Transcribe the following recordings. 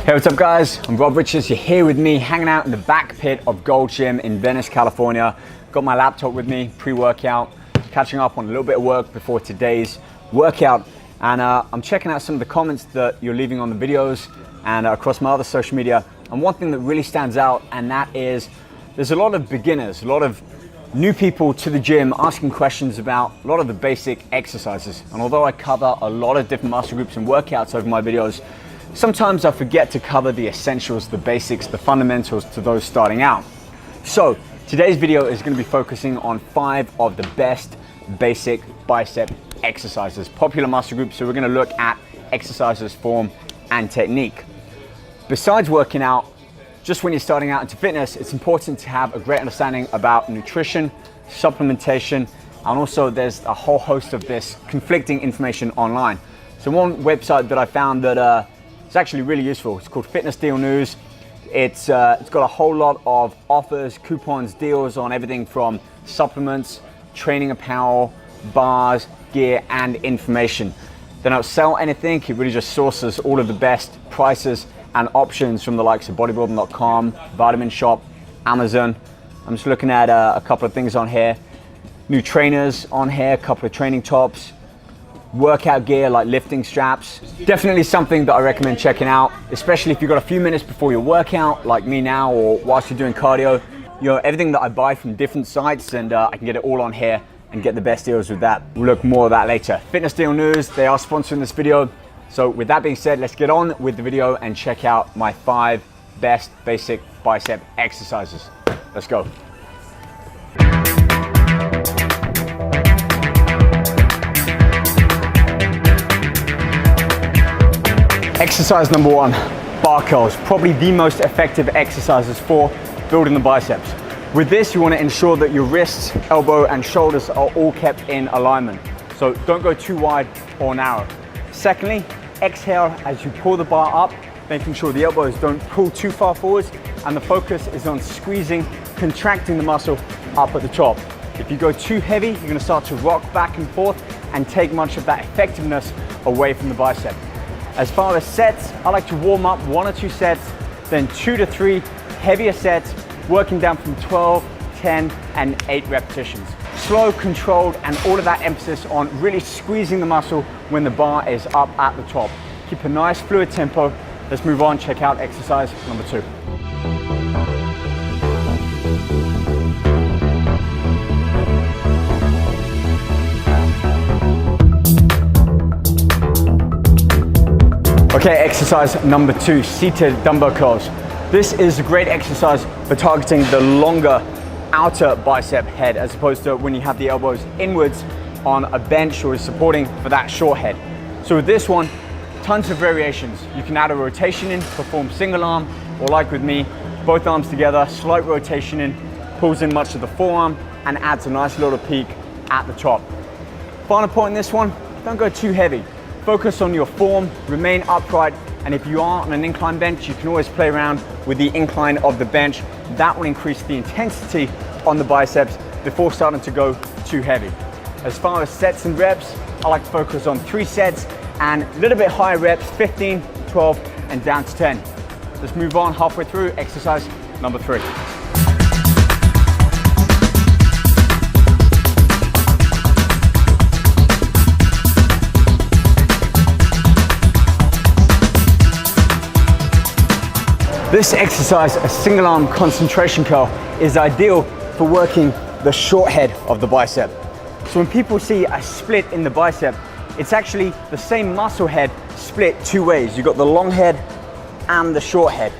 Hey, what's up guys? I'm Rob Richards. You're here with me hanging out in the back pit of Gold Gym in Venice, California. Got my laptop with me, pre-workout, catching up on a little bit of work before today's workout. And I'm checking out some of the comments that you're leaving on the videos and across my other social media. And one thing that really stands out, and that is there's a lot of beginners, a lot of new people to the gym asking questions about a lot of the basic exercises. And although I cover a lot of different muscle groups and workouts over my videos, sometimes I forget to cover the essentials, the basics, the fundamentals to those starting out. So today's video is going to be focusing on 5 of the best basic bicep exercises, popular muscle groups. So we're going to look at exercises, form, and technique. Besides working out, just when you're starting out into fitness, it's important to have a great understanding about nutrition, supplementation, and also there's a whole host of this conflicting information online. So one website that I found that it's actually really useful. It's called Fitness Deal News. It's got a whole lot of offers, coupons, deals on everything from supplements, training apparel, bars, gear, and information. They don't sell anything. It really just sources all of the best prices and options from the likes of bodybuilding.com, Vitamin Shop, Amazon. I'm just looking at a couple of things on here. New trainers on here, a couple of training tops, workout gear like lifting straps. Definitely something that I recommend checking out, especially if you've got a few minutes before your workout like me now, or whilst you're doing cardio. You know, everything that I buy from different sites, and I can get it all on here and get the best deals with that. We'll look more at that later. Fitness Deal News, they are sponsoring this video. So with that being said, let's get on with the video and check out my 5 best basic bicep exercises. Let's go. Exercise number 1, bar curls. Probably the most effective exercises for building the biceps. With this, you want to ensure that your wrists, elbow, and shoulders are all kept in alignment. So don't go too wide or narrow. Secondly, exhale as you pull the bar up, making sure the elbows don't pull too far forwards, and the focus is on squeezing, contracting the muscle up at the top. If you go too heavy, you're going to start to rock back and forth and take much of that effectiveness away from the bicep. As far as sets, I like to warm up 1 or 2 sets, then 2 to 3 heavier sets, working down from 12, 10, and 8 repetitions. Slow, controlled, and all of that emphasis on really squeezing the muscle when the bar is up at the top. Keep a nice fluid tempo. Let's move on, check out exercise number 2. Okay, exercise number 2, seated dumbbell curls. This is a great exercise for targeting the longer outer bicep head, as opposed to when you have the elbows inwards on a bench or is supporting for that short head. So with this one, tons of variations. You can add a rotation in, perform single arm, or like with me, both arms together, slight rotation in, pulls in much of the forearm and adds a nice little peak at the top. Final point in this one, don't go too heavy. Focus on your form, remain upright, and if you are on an incline bench, you can always play around with the incline of the bench. That will increase the intensity on the biceps before starting to go too heavy. As far as sets and reps, I like to focus on 3 sets and a little bit higher reps, 15, 12, and down to 10. Let's move on halfway through exercise number 3. This exercise, a single arm concentration curl, is ideal for working the short head of the bicep. So when people see a split in the bicep, it's actually the same muscle head split 2 ways. You've got the long head and the short head,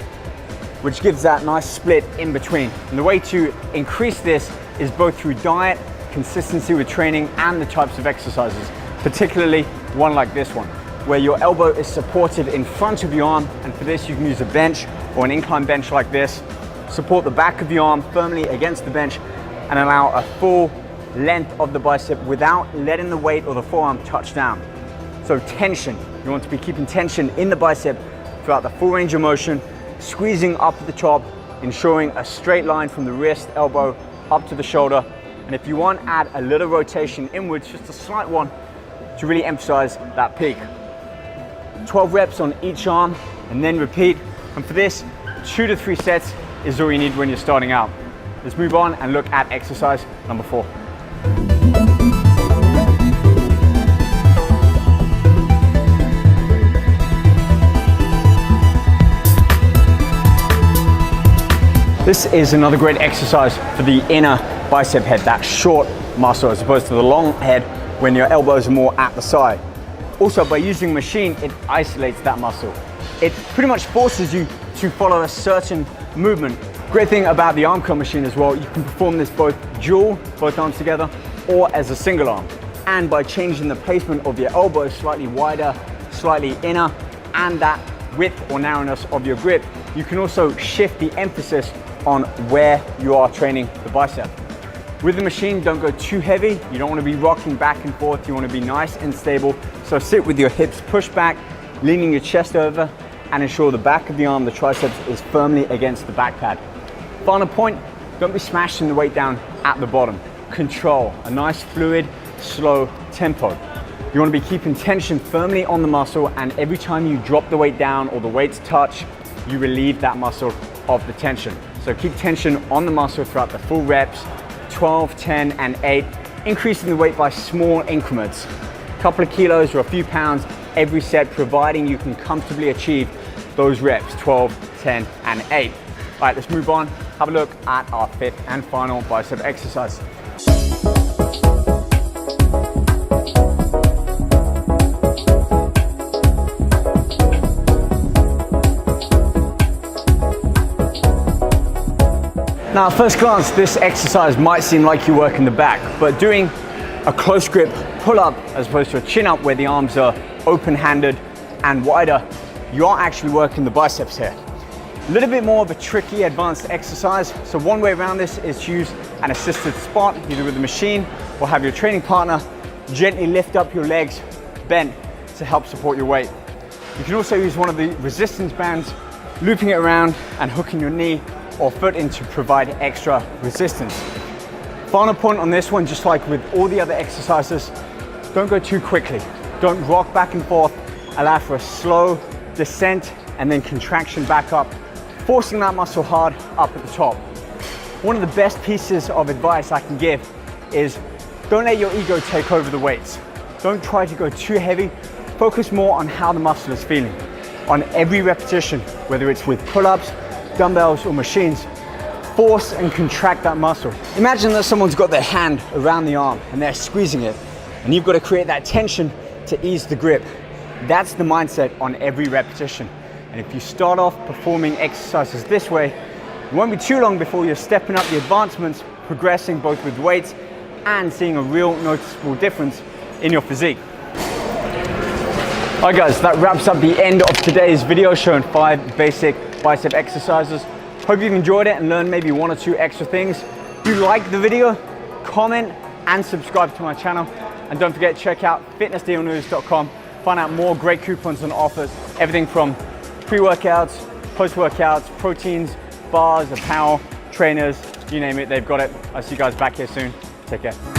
which gives that nice split in between. And the way to increase this is both through diet, consistency with training, and the types of exercises, particularly one like this one, where your elbow is supported in front of your arm, and for this you can use a bench or an incline bench like this. Support the back of your arm firmly against the bench and allow a full length of the bicep without letting the weight or the forearm touch down. So tension, you want to be keeping tension in the bicep throughout the full range of motion, squeezing up at the top, ensuring a straight line from the wrist, elbow, up to the shoulder. And if you want, add a little rotation inwards, just a slight one, to really emphasize that peak. 12 reps on each arm, and then repeat And for this, 2 to 3 sets is all you need when you're starting out. Let's move on and look at exercise number 4. This is another great exercise for the inner bicep head, that short muscle, as opposed to the long head when your elbows are more at the side. Also, by using machine, it isolates that muscle. It pretty much forces you to follow a certain movement. Great thing about the arm curl machine as well, you can perform this both dual, both arms together, or as a single arm. And by changing the placement of your elbows slightly wider, slightly inner, and that width or narrowness of your grip, you can also shift the emphasis on where you are training the bicep. With the machine, don't go too heavy. You don't want to be rocking back and forth. You want to be nice and stable. So sit with your hips pushed back, leaning your chest over, and ensure the back of the arm, the triceps, is firmly against the back pad. Final point, don't be smashing the weight down at the bottom. Control, a nice fluid, slow tempo. You want to be keeping tension firmly on the muscle, and every time you drop the weight down or the weights touch, you relieve that muscle of the tension. So keep tension on the muscle throughout the full reps, 12, 10, and 8, increasing the weight by small increments. A couple of kilos or a few pounds every set, providing you can comfortably achieve those reps, 12, 10, and 8. All right, let's move on. Have a look at our 5th and final bicep exercise. Now, at first glance, this exercise might seem like you work in the back, but doing a close grip pull-up as opposed to a chin-up where the arms are open-handed and wider, you are actually working the biceps here. A little bit more of a tricky, advanced exercise. So one way around this is to use an assisted spot, either with the machine or have your training partner gently lift up your legs bent to help support your weight. You can also use one of the resistance bands, looping it around and hooking your knee or foot in to provide extra resistance. Final point on this one, just like with all the other exercises, don't go too quickly. Don't rock back and forth. Allow for a slow descent and then contraction back up, forcing that muscle hard up at the top. One of the best pieces of advice I can give is don't let your ego take over the weights. Don't try to go too heavy. Focus more on how the muscle is feeling. On every repetition, whether it's with pull-ups, dumbbells, or machines, force and contract that muscle. Imagine that someone's got their hand around the arm and they're squeezing it, and you've got to create that tension to ease the grip. That's the mindset on every repetition. And if you start off performing exercises this way, it won't be too long before you're stepping up the advancements, progressing both with weights and seeing a real noticeable difference in your physique. All right guys, that wraps up the end of today's video showing 5 basic bicep exercises. Hope you've enjoyed it and learned maybe 1 or 2 extra things. If you liked the video, comment and subscribe to my channel. And don't forget to check out fitnessdealnews.com. Find out more great coupons and offers. Everything from pre-workouts, post-workouts, proteins, bars, apparel, trainers, you name it, they've got it. I'll see you guys back here soon. Take care.